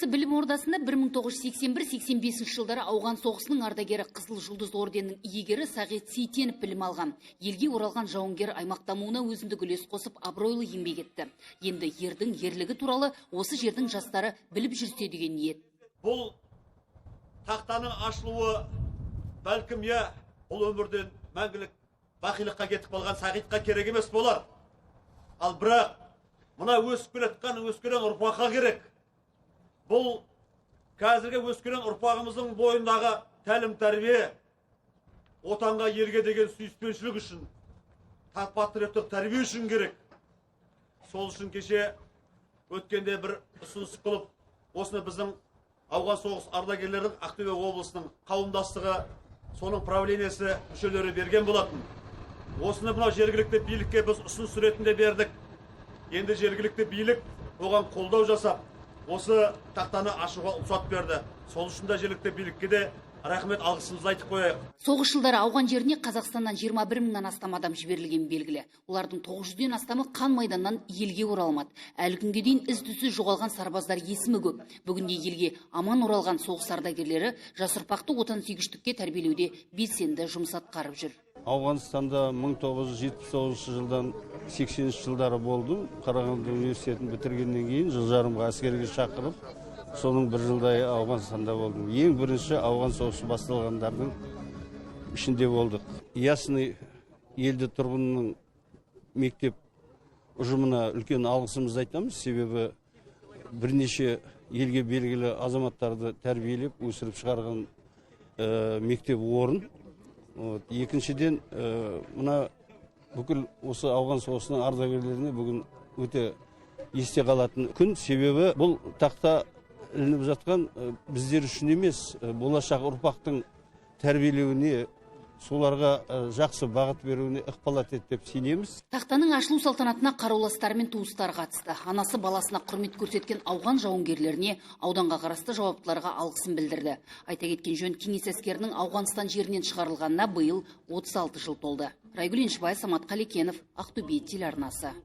Осы білім ордасында 1981-85 жылдары ауған соғысының ардагері Қызыл жұлдыз орденінің иегері Сағит Сейтенов білім алған. Елге оралған жауынгер аймақ дамуына өзіндік үлес қосып абыройлы еңбек етті. Енді ердің ерлігі туралы осы жердің жастары біліп жүрсе деген ниет. Бұл тақтаның ашылуы бәлкім бұл өмірден мәңгілік бақилыққа кетіп қалған Сағитқа керек емес болар. Ал бірақ мына өскелен ұрпаққа керек. Бұл қазіргі өскелен ұрпағымыздың бойындағы тәлім тәрбие, отанға елге деген сүйіспеншілік үшін, патриоттық тәрбие үшін керек. Сол үшін кеше өткенде бір ұсыныс қылып, осыны біздің ауған соғыс ардагерлердің Ақтөбе облысының қауымдастығы, соның правлениясы мүшелері берген болатын. Осыны мынау жергілікті билікке біз ұсыныс ретінде бердік. Енді жергілікті билік оған қолдау жасап, осы тақтаны ашуға рұқсат берді. Сол үшін де жергілікті билікке де рахмет алғысымызды айтып қояйық. Соғыс жылдары ауған жеріне Қазақстаннан 21 мыңнан астам адам жіберілген белгілі. Олардың 900-ден астамы қан майданнан елге оралмады. Әлі күнге дейін із-түзсіз жоғалған сарбаздар есімі көп. Бүгінде елге аман оралған соғыс ардагерлері жас ұрпақты отансүйгіштікке тәрбиелеуде белсенді жұмыс атқарып жүр. Ауғанстанда 1979 жылдан 80 жылдары болдым. Қарағанды университетін бітіргеннен кейін жыл жарымға әскерге шақырып, соның бір жылдай Ауғанстанда болдым. Ең бірінші ауған соғысы басталғандардың ішінде болдық. Ясный елді тұрғынның мектеп ұжымына үлкен алғысымызды айтамыз. Себебі бірнеше елге белгілі азаматтарды тәрбиелеп, өсіріп шығарған мектеп орын. Екіншіден, мына бүкіл осы ауған соғысының ардагерлеріне бүгін өте есте қалатын күн. Себебі бұл тақта ілініп жатқан біздер үшін емес, болашақ ұрпақтың тәрбиелеуіне, соларға жақсы бағыт беруіне ықпал етеді деп сенеміз. Тақтаның ашылу салтанатына қарауластары мен туыстар қатысты. Анасы баласына құрмет көрсеткен ауған жауынгерлеріне, ауданға қарасты жауаптыларға алғысын білдірді. Айта кеткен жөн, кеңес әскерінің Ауғанстан жерінен шығарылғанына биыл 36 жыл толды. Райгүл Еншібай, Самат Қалекенов, Ақтөбе телеарнасы.